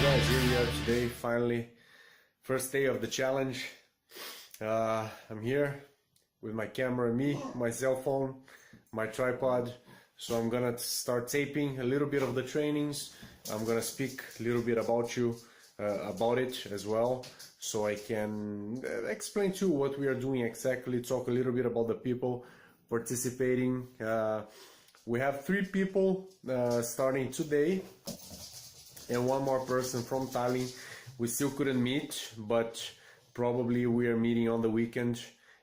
Guys, here we are today, finally, first day of the challenge. I'm here with my camera, my cell phone, my tripod. So I'm gonna start taping a little bit of the trainings. I'm gonna speak a little bit about it as well, so I can explain to you what we are doing exactly, talk a little bit about the people participating. We have 3 people starting today, and 1 more person from Tallinn. We still couldn't meet, but probably we are meeting on the weekend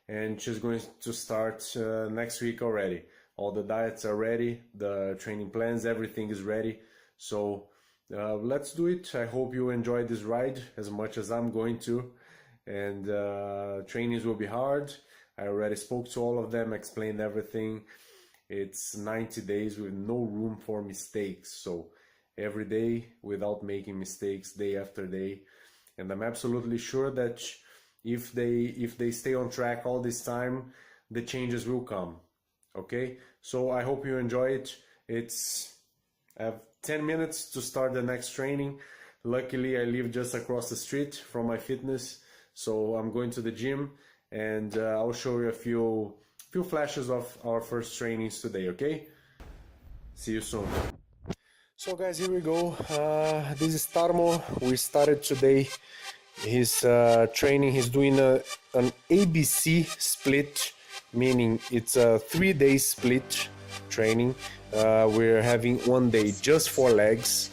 and just going to start next week already. All the diets are ready, the training plans, everything is ready. So let's do it. I hope you enjoy this ride as much as I'm going to. And trainings will be hard. I already spoke to all of them, explained everything. It's 90 days with no room for mistakes. So every day without making mistakes, day after day. And I'm absolutely sure that if they stay on track all this time, the changes will come. Okay, so I hope you enjoy it. I have 10 minutes to start the next training. Luckily, I live just across the street from my fitness, so I'm going to the gym, and I'll show you a few flashes of our first trainings today. Okay, see you soon. So guys, here we go. This is Tarmo. We started today his training. He's doing an ABC split, meaning it's a 3-day split training. We're having 1 day just for legs.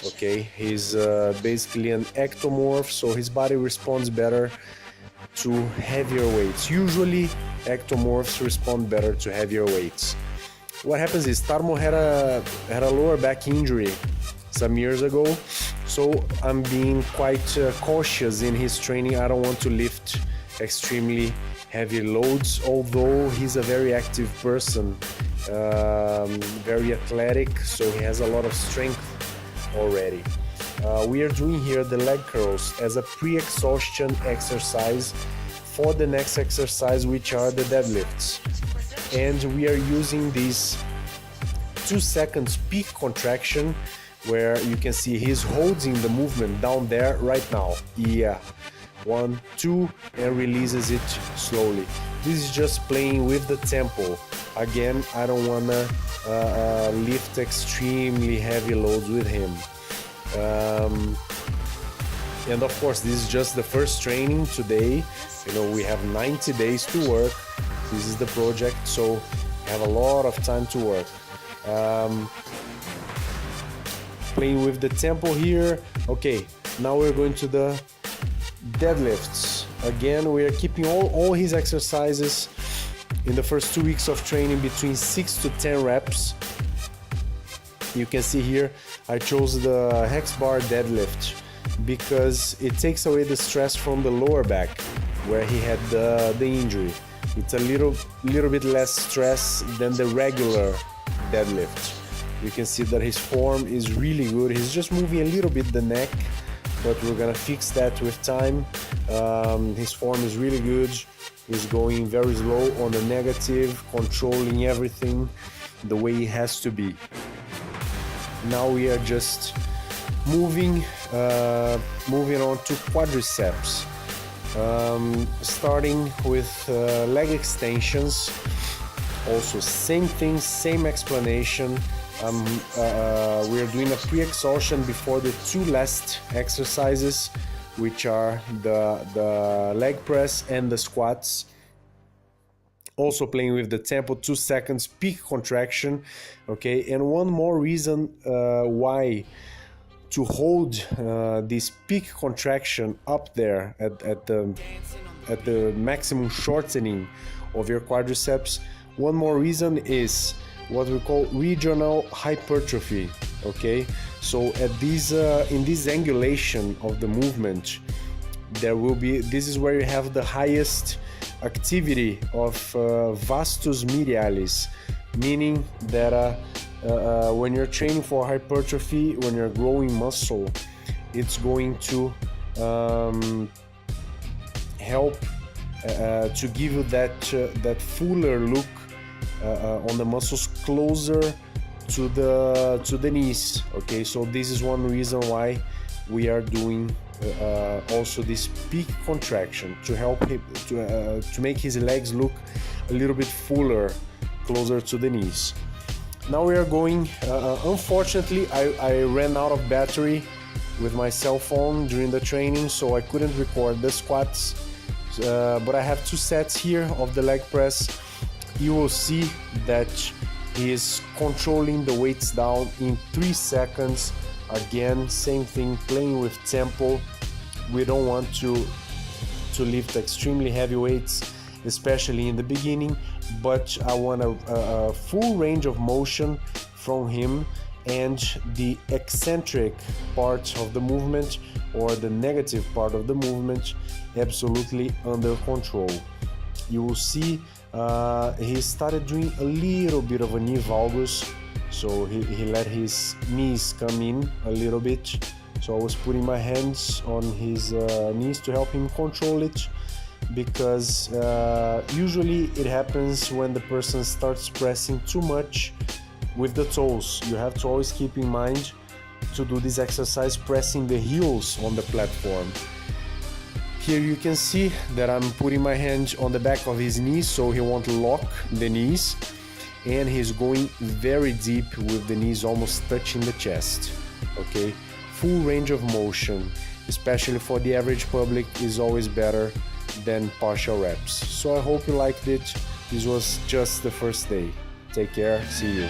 Okay, he's basically an ectomorph, so his body responds better to heavier weights. Usually ectomorphs respond better to heavier weights. What happens is Tarmo had a lower back injury some years ago, so I'm being quite cautious in his training. I don't want to lift extremely heavy loads, although he's a very active person, very athletic, so he has a lot of strength already. We are doing here the leg curls as a pre-exhaustion exercise for the next exercise, which are the deadlifts. And we are using this 2 seconds peak contraction, where you can see he's holding the movement down there right now. Yeah, 1, 2, and releases it slowly. This is just playing with the tempo. Again, I don't wanna lift extremely heavy loads with him. And of course, this is just the first training today. You know, we have 90 days to work. This is the project, so we have a lot of time to work. Playing with the tempo here. Okay, now we're going to the deadlifts. Again, we are keeping all his exercises in the first 2 weeks of training between 6 to 10 reps. You can see here I chose the hex bar deadlift because it takes away the stress from the lower back where he had the injury. It's a little bit less stress than the regular deadlift. You can see that his form is really good. He's just moving a little bit the neck, but we're gonna fix that with time. His form is really good. He's going very slow on the negative, controlling everything the way it has to be. Now we are just moving on to quadriceps. Starting with leg extensions. Also same thing, same explanation. We are doing a pre-exhaustion before the 2 last exercises, which are the leg press and the squats. Also playing with the tempo, 2 seconds peak contraction. Okay, and one more reason why to hold this peak contraction up there at the maximum shortening of your quadriceps. One more reason is what we call regional hypertrophy. Okay, so at these in this angulation of the movement, this is where you have the highest activity of vastus medialis, meaning that when you're training for hypertrophy, when you're growing muscle, it's going to help to give you that fuller look on the muscles closer to the knees. Okay, so this is one reason why we are doing also this peak contraction to help him to make his legs look a little bit fuller, closer to the knees. Now we are going, unfortunately I ran out of battery with my cell phone during the training, so I couldn't record the squats, but I have 2 sets here of the leg press. You will see that he is controlling the weights down in 3 seconds. Again, same thing, playing with tempo. We don't want to lift extremely heavy weights, especially in the beginning, but I want a full range of motion from him, and the eccentric part of the movement or the negative part of the movement absolutely under control. You will see he started doing a little bit of a knee valgus, so he let his knees come in a little bit. So I was putting my hands on his knees to help him control it, because usually it happens when the person starts pressing too much with the toes. You have to always keep in mind to do this exercise pressing the heels on the platform. Here you can see that I'm putting my hand on the back of his knees so he won't lock the knees, and he's going very deep with the knees almost touching the chest. Okay, full range of motion, especially for the average public, is always better than partial reps. So I hope you liked it. This was just the first day. Take care, see you.